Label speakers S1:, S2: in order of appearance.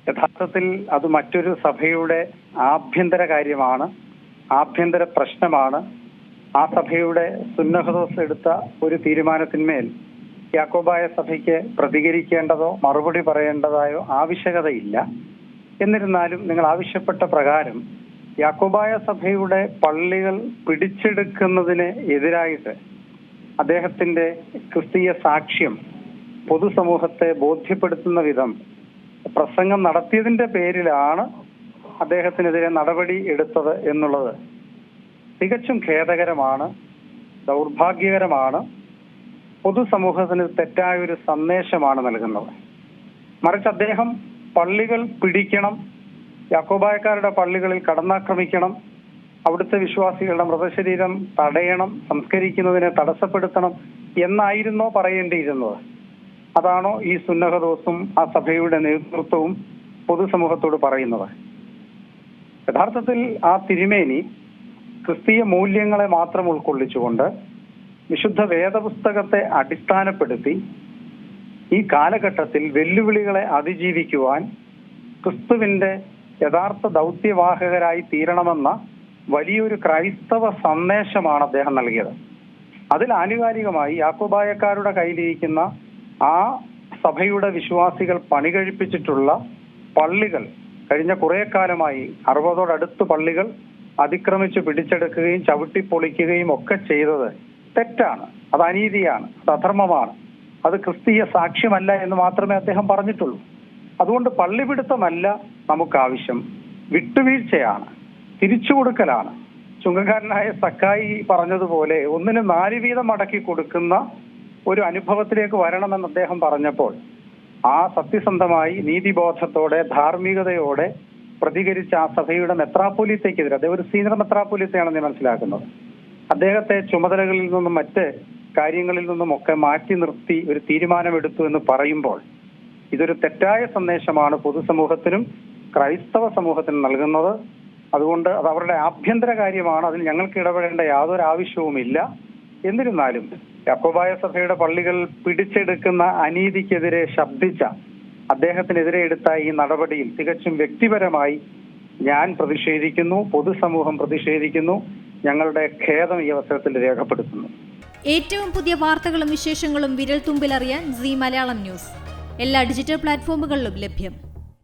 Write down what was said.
S1: യഥാർത്ഥത്തിൽ അത് മറ്റൊരു സഭയുടെ ആഭ്യന്തര കാര്യമാണ്, ആഭ്യന്തര പ്രശ്നമാണ്. ആ സഭയുടെ സുന്നഹദോസ് എടുത്ത ഒരു തീരുമാനത്തിന്മേൽ യാക്കോബായ സഭയ്ക്ക് പ്രതികരിക്കേണ്ടതോ മറുപടി പറയേണ്ടതായോ ആവശ്യകതയില്ല. എന്നിരുന്നാലും നിങ്ങൾ ആവശ്യപ്പെട്ട പ്രകാരം യാക്കോബായ സഭയുടെ പള്ളികൾ പിടിച്ചെടുക്കുന്നതിന് എതിരായിട്ട് അദ്ദേഹത്തിന്റെ ക്രിസ്തീയ സാക്ഷ്യം പൊതുസമൂഹത്തെ ബോധ്യപ്പെടുത്തുന്ന വിധം പ്രസംഗം നടത്തിയതിന്റെ പേരിലാണ് അദ്ദേഹത്തിനെതിരെ നടപടി എടുത്തത് എന്നുള്ളത് തികച്ചും ഖേദകരമാണ്, ദൗർഭാഗ്യകരമാണ്. പൊതുസമൂഹത്തിന് തെറ്റായ ഒരു സന്ദേശമാണ് നൽകുന്നത്. മറിച്ച് അദ്ദേഹം പള്ളികൾ പിടിക്കണം, യാക്കോബായക്കാരുടെ പള്ളികളിൽ കടന്നാക്രമിക്കണം, അവിടുത്തെ വിശ്വാസികളുടെ മൃതശരീരം തടയണം, സംസ്കരിക്കുന്നതിനെ തടസ്സപ്പെടുത്തണം എന്നായിരുന്നോ പറയേണ്ടിയിരുന്നത്? അതാണോ ഈ സുന്നഹദോസും ആ സഭയുടെ നേതൃത്വവും പൊതുസമൂഹത്തോട് പറയുന്നത്? യഥാർത്ഥത്തിൽ ആ തിരുമേനി ക്രിസ്തീയ മൂല്യങ്ങളെ മാത്രം ഉൾക്കൊള്ളിച്ചുകൊണ്ട് വിശുദ്ധ വേദപുസ്തകത്തെ അടിസ്ഥാനപ്പെടുത്തി ഈ കാലഘട്ടത്തിൽ വെല്ലുവിളികളെ അതിജീവിക്കുവാൻ ക്രിസ്തുവിന്റെ യഥാർത്ഥ ദൗത്യവാഹകരായി തീരണമെന്ന വലിയൊരു ക്രൈസ്തവ സന്ദേശമാണ് അദ്ദേഹം നൽകിയത്. അതിൽ ആനുകാലികമായി യാക്കോബായക്കാരുടെ കയ്യിലിരിക്കുന്ന ആ സഭയുടെ വിശ്വാസികൾ പണികഴിപ്പിച്ചിട്ടുള്ള പള്ളികൾ കഴിഞ്ഞ കുറെ കാലമായി 60 പള്ളികൾ അതിക്രമിച്ച് പിടിച്ചെടുക്കുകയും ചവിട്ടിപ്പൊളിക്കുകയും ഒക്കെ ചെയ്തത് തെറ്റാണ്, അത് അനീതിയാണ്, അത് അധർമ്മമാണ്, അത് ക്രിസ്തീയ സാക്ഷ്യമല്ല എന്ന് മാത്രമേ അദ്ദേഹം പറഞ്ഞിട്ടുള്ളൂ. അതുകൊണ്ട് പള്ളിപിടുത്തമല്ല നമുക്ക് ആവശ്യം, വിട്ടുവീഴ്ചയാണ്, തിരിച്ചുകൊടുക്കലാണ്. ചുങ്കക്കാരനായ സക്കായി പറഞ്ഞതുപോലെ 1-ന് 4 വീതം മടക്കി കൊടുക്കുന്ന ഒരു അനുഭവത്തിലേക്ക് വരണമെന്ന് അദ്ദേഹം പറഞ്ഞപ്പോൾ ആ സത്യസന്ധമായി നീതിബോധത്തോടെ ധാർമ്മികതയോടെ പ്രതികരിച്ച ആ സഭയുടെ മെത്രാപ്പൊലീത്തയ്ക്കെതിരെ, അദ്ദേഹം ഒരു സീനിയർ മെത്രാപ്പൊലീത്തയാണെന്ന് ഞാൻ മനസ്സിലാക്കുന്നത്, അദ്ദേഹത്തെ ചുമതലകളിൽ നിന്നും മറ്റ് കാര്യങ്ങളിൽ നിന്നും ഒക്കെ മാറ്റി നിർത്തി ഒരു തീരുമാനമെടുത്തു എന്ന് പറയുമ്പോൾ ഇതൊരു തെറ്റായ സന്ദേശമാണ് പൊതുസമൂഹത്തിനും ക്രൈസ്തവ സമൂഹത്തിനും നൽകുന്നത്. അതുകൊണ്ട് അത് അവരുടെ ആഭ്യന്തര കാര്യമാണ്, അതിൽ ഞങ്ങൾക്ക് ഇടപെടേണ്ട യാതൊരു ആവശ്യവുമില്ല. എന്നിരുന്നാലും യാക്കോബായ സഭയുടെ പള്ളികൾ പിടിച്ചെടുക്കുന്ന അനീതിക്കെതിരെ ശബ്ദിച്ച അദ്ദേഹത്തിനെതിരെ എടുത്ത ഈ നടപടിയിൽ തികച്ചും വ്യക്തിപരമായി ഞാൻ പ്രതിഷേധിക്കുന്നു, പൊതുസമൂഹം പ്രതിഷേധിക്കുന്നു. ഞങ്ങളുടെ ഖേദം ഈ അവസരത്തിൽ രേഖപ്പെടുത്തുന്നു.
S2: ഏറ്റവും പുതിയ വാർത്തകളും വിശേഷങ്ങളും വിരൽ തുമ്പിലറിയാൻ സീ മലയാളം ന്യൂസ് എല്ലാ ഡിജിറ്റൽ പ്ലാറ്റ്ഫോമുകളിലും ലഭ്യം.